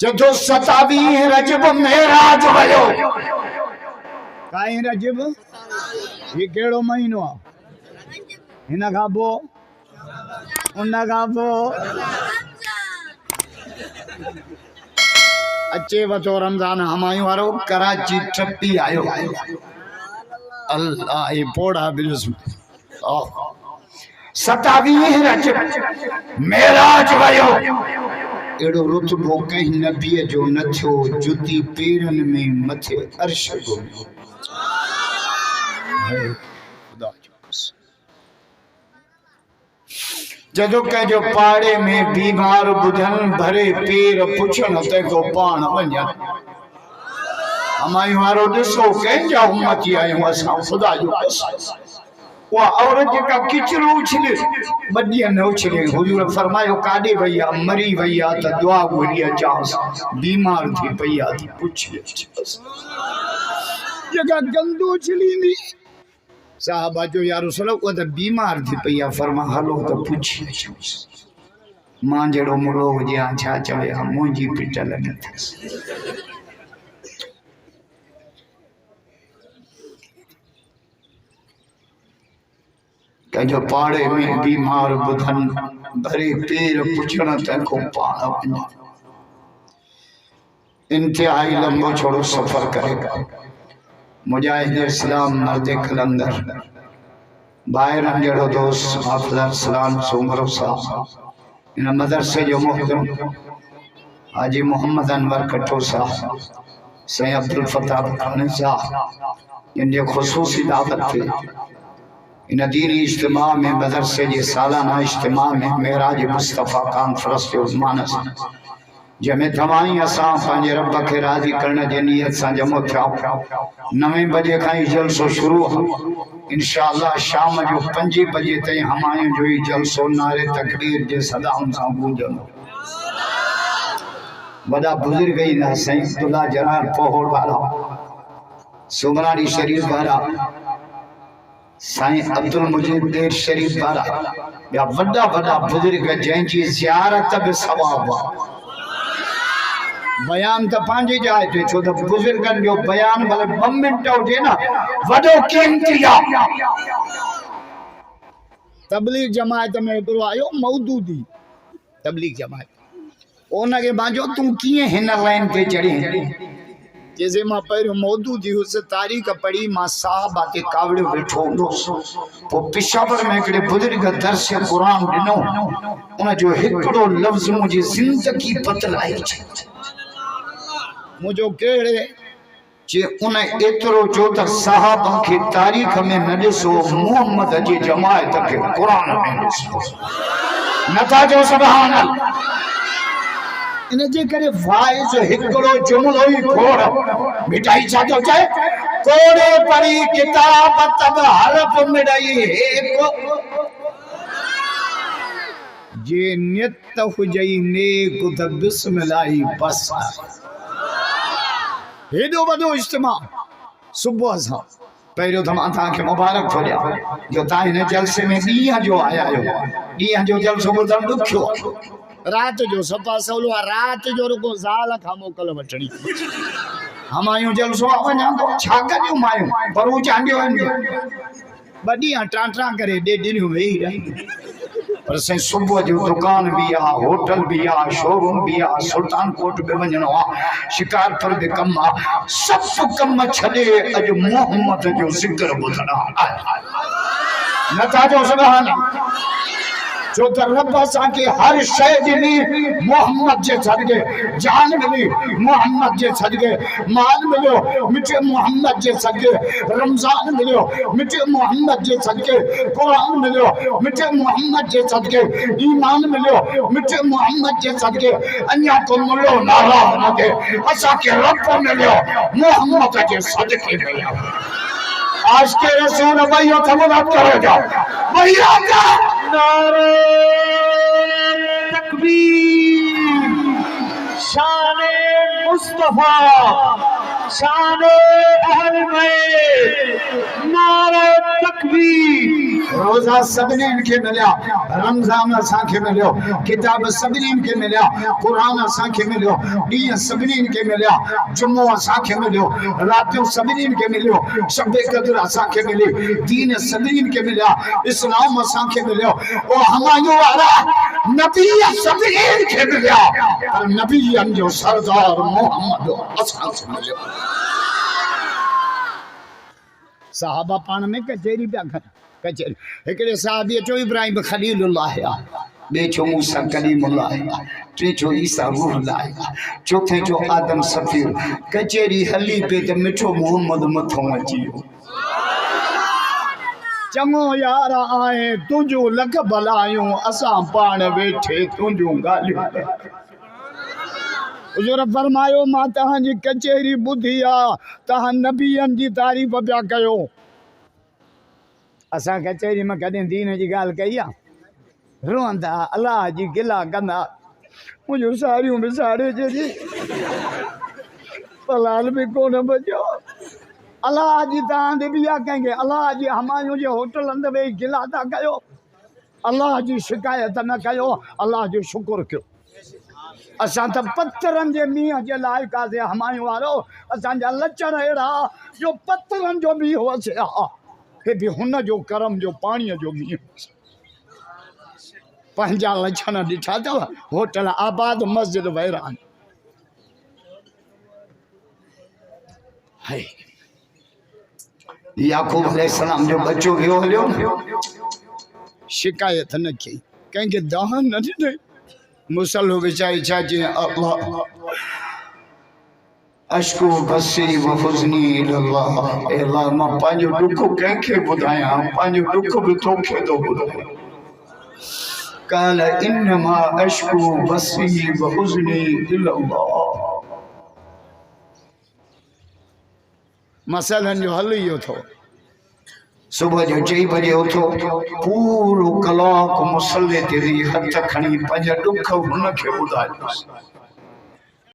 जो 27 रजब मेराज वयो काई रजब ये केड़ो महीनो आहे हिन खां पोइ उन खां पोइ अचे वतो रमज़ान हमायूं वारो कराची टपी आयो अल्लाह ये पोड़ा बिल्स 27 रजब मेराज वयो एड़ो रुतबो कहीं नबी जो न थियो जुती पेरन में मथे अर्श घुमियो खुदा जदो के जो पाड़े में बीमार बुझन भरे पेर पुछन ते को पान वञन हमारी वारो दिसो कंहिंजा उम्मती आहियूं असां खुदा जो वो औरत जेका किचरो उछले बदिया न उछले हुजूर फरमायो काडे भैया मरी भैया त दुआ घुरिया चांस बीमार थी भैया थी पूछे जेका गंदो उछलींदी साहबा जो या रसूल वो त बीमार थी भैया फरमा हलो त पूछे मां जेड़ो मुड़ो हुजे छा चवे मुंजी पिटल न थस जो पाड़े में बीमार बुधन भरे पेर पुछण तक को पाण इंतहाई लंबो छोड़ो सफर करेगा मुजाहिद इस्लाम मर्द कलंदर बाहर जड़ो दोस्त हाफिज सलाम सोमरो साहब इन मदरसे जो मुहतरम हाजी मोहम्मद अनवर कट्टो साहब सैयद अब्दुल फताह खान साहब इनके खुसूसी दावत थे इन दीनी इज्तिमा में मदरसे जे सालाना इज्तिमा में मेराज मुस्तफ़ा कॉन्फ्रेंस जो मानस जमे तमाई असां पंहिंजे रब खे राज़ी करण जे नियत सां जमो थिया 9 बजे खां ही जलसो शुरू इंशाअल्लाह शाम जो 5 बजे ताईं हमायूं जो ही जलसो नारे तकबीर जे सदाउन सां गूंजंदो वॾा बुजुर्ग ई ना साईं अब्दुल्ला जलाल पोहोड़ वाला सुमरानी शरीफ वाला साईं अब्दुल मुजीब देर शरीफ वाला या वड्डा वड्डा बुजुर्ग जंहिंजी ज़ियारत बि सवाब बयान त पंहिंजी जाइ ते छो त बुजुर्गन जो बयान भले 2 मिनट हुजे न वॾो कीमती आहे तबलीग जमात में हिकिड़ो आयो मौदूदी तबलीग जमात उनखे बाजो तूं कीअं हिन लाइन ते चढ़ी जैसे मां पहिरियों मौदूदी हुस तारीख़ पढ़ी मां साहब आते कावड़े बैठो पो पेशावर में हिकिड़े बुजुर्ग दर्स कुरान ॾिनो उन जो हिकिड़ो लफ़्ज़ मुंहिंजी ज़िंदगी बदलाए मुंहिंजो कहिड़े जे उन एतिरो चयो त साहब खे तारीख़ में न ॾिसो मोहम्मद जी जमायत खे कुरान में ॾिसो नथा जो सुभान अल्लाह इन जे करे वाइज हिकड़ो जुमलो ही खोड़ मिठाई छातो चाहे कोड़े पढ़ी किताब तब हरफ मिठाई एक जे नियत हुजई नेक त बिस्मिल्लाह बस हेडो वडो इज्तिमा सुबह सा पहिरियों त मां तव्हांखे मुबारक थो ॾियां जो तव्हां हिन जलसे में ॾींहं जो आया आहियो ॾींहं जो जलसो ॿुधणु ॾुखियो रात जो सफ़ा सवलो रात जो रुको ज़ाल खां मोकल वठणी हमायूं जलसो वञा तो छा करियूं मायूं बरू चांडियो आहिनि 2 ॾींहं टांटा करे ॾेढियूं वेही रही पर से सुबह जो दुकान भी आ होटल भी आ शोरूम भी आ सुल्तानकोट में वञणो आ शिकारपुर में कम आ सब कम छॾे अज मोहम्मद जो जिक्र ॿुधणा नथा जो सुभान जो त रब असां के हर शय ॾिनी मोहम्मद जे सदके जान मिली मोहम्मद जे सदके माल मिलियो मिठे मोहम्मद जे सदके रमजान मिलियो मिठे मोहम्मद जे सदके कुरान मिलियो मिठे मोहम्मद जे सदके ईमान मिलियो मिठे मोहम्मद जे सदके अन्या को मुलो नारा न के असां के रब मिलियो मोहम्मद के सदके मिलियो आज के रसूल भैया थमरात करेगा भैया का नारे तकबीर शान मुस्तफा शान अहल बैत नारे तकबीर रोजा सभिनी खे मिलिया रमज़ान असांखे मिलियो किताब सभिनी खे मिलिया कुरान असांखे मिलियो ॾींहं सभिनी खे मिलिया जुमो असांखे मिलियो रातियूं सभिनी खे मिलियो शब क़द्र असांखे मिली दीन सभिनी खे मिलिया इस्लाम असांखे मिलियो ओ हमायूं वारा नबी सभिनी खे मिलिया पर नबीअनि जो सरदार मोहम्मद असांखे मिलियो साहबा पाण में कचेरी पिया कनि कचेरी हिकिड़े साहबी चो इब्राहिम खलीलुल्लाह बे चो मूसा कलीमुल्लाह टे चो ईसा रूहुल्लाह चौथे चो आदम सफीर कचेरी हली पे त मिठो मोहम्मद मथों अची वियो चङो यार आए तुंहिंजो लख भलायूं असां पाण वेठे तुंहिंजूं ॻाल्हियूं हुज़ूर फरमायो मां तव्हांजी कचेरी ॿुधी आहे तव्हां नबीअनि जी तारीफ़ पिया कयो असां कचेरी में कॾहिं दीन जी ॻाल्हि कई आहे रोअंदा अलाह जी गिला कंदा मुंहिंजूं साड़ियूं बि साड़े छॾी पलाल बि कोन बचियो अलाह जी तव्हां ॾे ॿिया कंहिंखे अलाह जी हमायूं जे होटल अंदरि वेही गिला था कयो अलाह जी शिकायत न कयो अलाह जो शुक्र कयो असां त पत्थरनि जे मींहं जे लाइ कासे हमायूं वारो असांजा लचर अहिड़ा जो पत्थरनि जो मींहुं हुअसि हे बि हुन जो करम जो पाणीअ जो मींहुं पंहिंजा लछण ॾिठा अथव होटल आबाद मस्जिद वैरान याकूब अलैहिस्सलाम जो बच्चो वियो हलियो शिकायत न कई कंहिंखे दहन न ॾिनई मुसलो विचाई छा चई अल्लाह अशकू बसी व हुज़नी इलल्लाह ए अल्लाह मां पंहिंजो दुख कंहिंखे ॿुधायां पंहिंजो दुख बि तोखे थो ॿुधायां काल इन्नमा अशकू बसी व हुज़नी इलल्लाह मसइलनि जो हल इहो थो सुबह जो 4 बजे उथो पूरो कलाक मुसल्ले ते हथ खणी पंहिंजा दुख हुनखे ॿुधायोसि